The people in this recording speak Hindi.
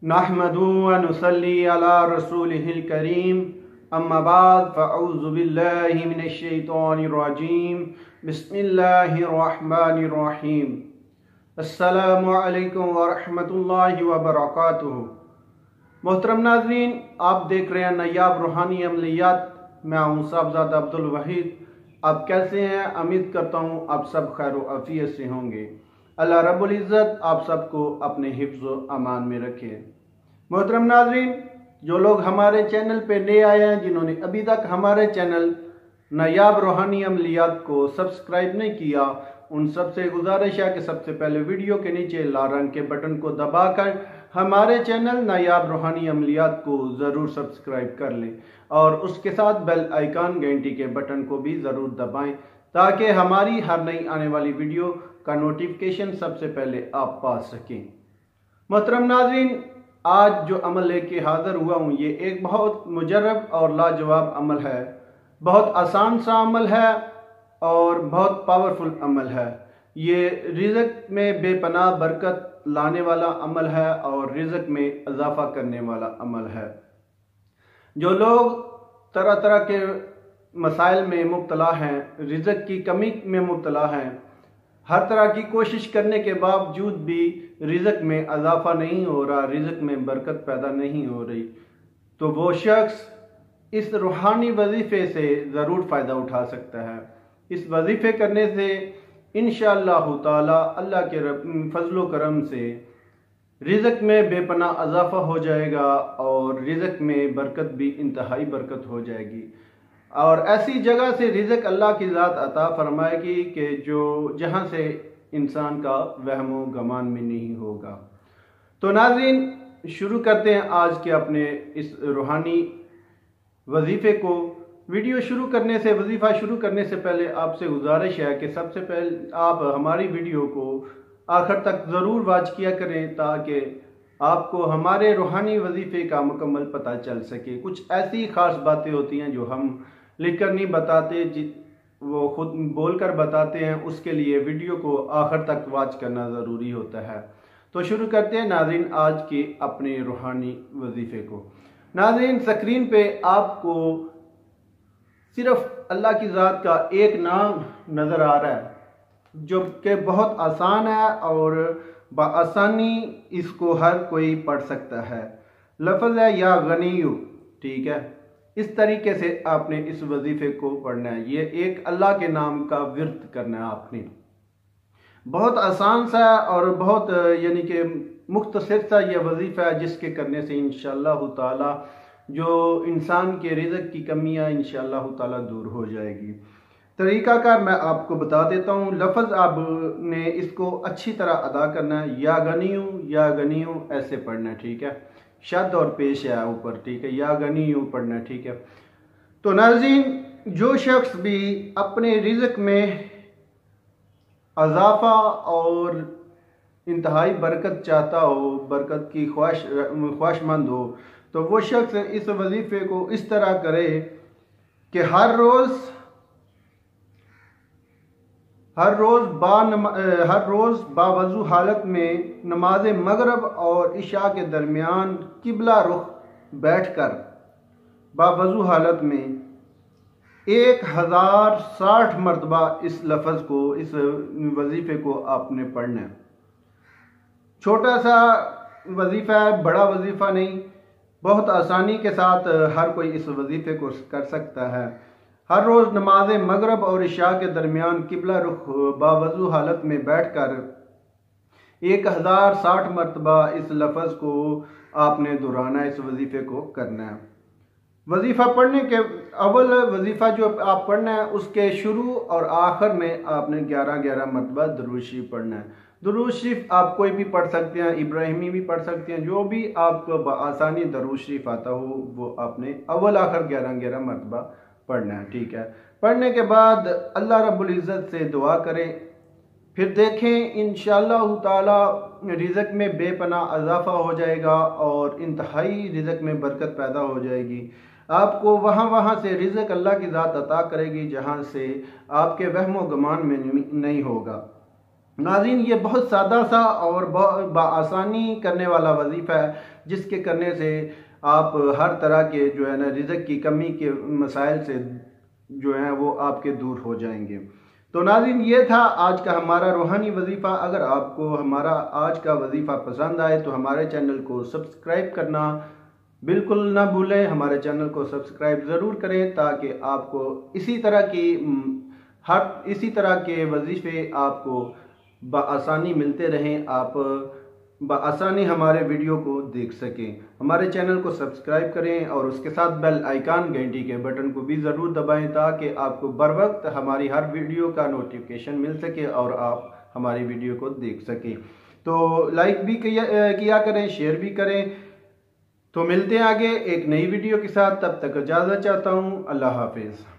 नहमदु व नुसल्ली अला रसूलिहिल करीम अम्मा बाद फ़अऊज़ु बिल्लाहि मिनश शैतानिर रजीम बिस्मिल्लाहिर रहमानिर रहीम। अस्सलामु अलैकुम व रहमतुल्लाहि व बरकातुहू। मोहतरम नाज़रीन, आप देख रहे हैं नायाब रूहानी अमलियात। मैं हूँ साहबजादा अब्दुल वहीद। आप कैसे हैं? उम्मीद करता हूँ आप सब खैर व आफियत से होंगे। अल्लाह रब्बुल इज़्ज़त आप सबको अपने हिफ्ज़ व अमान में रखे। मोहतरम नाज़रीन, जो लोग हमारे चैनल पे नए आए हैं, जिन्होंने अभी तक हमारे चैनल नायाब रूहानी अमलियात को सब्सक्राइब नहीं किया, उन सबसे गुजारिश है कि सबसे पहले वीडियो के नीचे लाल रंग के बटन को दबाकर हमारे चैनल नायाब रूहानी अमलियात को ज़रूर सब्सक्राइब कर लें और उसके साथ बेल आइकन घंटी के बटन को भी ज़रूर दबाएं ताकि हमारी हर नई आने वाली वीडियो का नोटिफिकेशन सबसे पहले आप पा सकें। मोहतरम नाज़रीन, आज जो अमल लेके हाज़िर हुआ हूँ, ये एक बहुत मुजर्रब और लाजवाब अमल है। बहुत आसान सा अमल है और बहुत पावरफुल अमल है। ये रिज़्क़ में बेपनाह बरकत लाने वाला अमल है और रिज़्क़ में इजाफा करने वाला अमल है। जो लोग तरह तरह के मसाइल में मुब्तला हैं, रिज़्क़ की कमी में मुब्तला हैं, हर तरह की कोशिश करने के बावजूद भी रिज़्क़ में इजाफा नहीं हो रहा, रिज़्क़ में बरकत पैदा नहीं हो रही, तो वो शख्स इस रूहानी वजीफ़े से ज़रूर फ़ायदा उठा सकता है। इस वजीफ़े करने से इंशाअल्लाह ताला अल्लाह के फजलो करम से रिज़्क़ में बेपनाह इजाफा हो जाएगा और रिज़्क़ में बरकत भी इंतहाई बरकत हो जाएगी और ऐसी जगह से रिज़्क़ अल्लाह की ज़ात अता फरमाएगी कि जो जहाँ से इंसान का वहमो गमान में नहीं होगा। तो नाज़रीन, शुरू करते हैं आज के अपने इस रूहानी वजीफ़े को। वीडियो शुरू करने से, वजीफ़ा शुरू करने से पहले आपसे गुजारिश है कि सबसे पहले आप हमारी वीडियो को आखिर तक ज़रूर वॉच किया करें ताकि आपको हमारे रूहानी वजीफ़े का मुकम्मल पता चल सके। कुछ ऐसी ख़ास बातें होती हैं जो हम लिख कर नहीं बताते, वो खुद बोल कर बताते हैं। उसके लिए वीडियो को आखिर तक वॉच करना ज़रूरी होता है। तो शुरू करते हैं नाज़रीन आज के अपने रूहानी वजीफ़े को। नाज़रीन, स्क्रीन पे आपको सिर्फ अल्लाह की ज़ात का एक नाम नज़र आ रहा है जो कि बहुत आसान है और बआसानी इसको हर कोई पढ़ सकता है। लफ्ज़ है या गनीयु, ठीक है। इस तरीके से आपने इस वजीफ़े को पढ़ना है। ये एक अल्लाह के नाम का विर्द करना है आपने। बहुत आसान सा और बहुत यानी कि मुख्तसर सा यह वजीफ़ा है जिसके करने से इंशाअल्लाह ताला जो इंसान के रिज़्क़ की कमियाँ इंशाअल्लाह ताला दूर हो जाएगी। तरीक़ाकार मैं आपको बता देता हूँ। लफ्ज़ आपने इसको अच्छी तरह अदा करना है। या गनीयू ऐसे पढ़ना है, ठीक है। शद और पेश है ऊपर, ठीक है। या गनीयू पढ़ना है, ठीक है। तो नाज़रीन, जो शख्स भी अपने रिज़्क़ में इजाफा और इंतहाई बरकत चाहता हो, बरकत की ख्वाहिशमंद हो, तो वो शख्स इस वजीफ़े को इस तरह करे कि हर रोज़ बावजू हालत में नमाज मगरब और इशा के दरमियान किबला रुख बैठकर बावजू हालत में 1060 मरतबा इस लफ्ज़ को, इस वजीफ़े को आपने पढ़ना है। छोटा सा वजीफ़ा है, बड़ा वजीफ़ा नहीं। बहुत आसानी के साथ हर कोई इस वजीफ़े को कर सकता है। हर रोज़ नमाज मगरब और इशा के दरमियान किबला रुख बावजू हालत में बैठकर 1060 मरतबा इस लफ्ज़ को आपने दोहराना है, इस वजीफ़े को करना है। वजीफ़ा पढ़ने के अव्वल वजीफ़ा जो आप पढ़ना है उसके शुरू और आखिर में आपने 11-11 मरतबा दुरूद शरीफ पढ़ना है। दुरूद शरीफ आप कोई भी पढ़ सकते हैं, इब्राहिमी भी पढ़ सकते हैं, जो भी आपको बआसानी दुरूद शरीफ आता हो वो आपने अव्वल आखिर 11-11 मरतबा पढ़ना है, ठीक है। पढ़ने के बाद अल्लाह रब्बुल इज़्ज़त से दुआ करें, फिर देखें इंशाअल्लाह ताला रिज़्क़ में बेपनाह इजाफा हो जाएगा और इंतहाई रिज़्क़ में बरकत पैदा हो जाएगी। आपको वहाँ से रिज़्क़ अल्लाह की ज़ात अता करेगी जहाँ से आपके वहमो गमान में नहीं होगा। नाज़रीन, ये बहुत सादा सा और बआसानी करने वाला वजीफ़ा है, जिसके करने से आप हर तरह के जो है ना रिज़्क़ की कमी के मसाइल से जो हैं वो आपके दूर हो जाएंगे। तो नाज़रीन, ये था आज का हमारा रूहानी वजीफ़ा। अगर आपको हमारा आज का वजीफ़ा पसंद आए तो हमारे चैनल को सब्सक्राइब करना बिल्कुल ना भूलें। हमारे चैनल को सब्सक्राइब ज़रूर करें ताकि आपको इसी तरह के वजीफ़े आपको बआसानी मिलते रहें, आप बआसानी हमारे वीडियो को देख सकें। हमारे चैनल को सब्सक्राइब करें और उसके साथ बेल आइकन घंटी के बटन को भी ज़रूर दबाएं ताकि आपको बर वक्त हमारी हर वीडियो का नोटिफिकेशन मिल सके और आप हमारी वीडियो को देख सकें। तो लाइक भी किया करें, शेयर भी करें। तो मिलते हैं आगे एक नई वीडियो के साथ, तब तक इजाज़त चाहता हूँ। अल्लाह हाफिज़।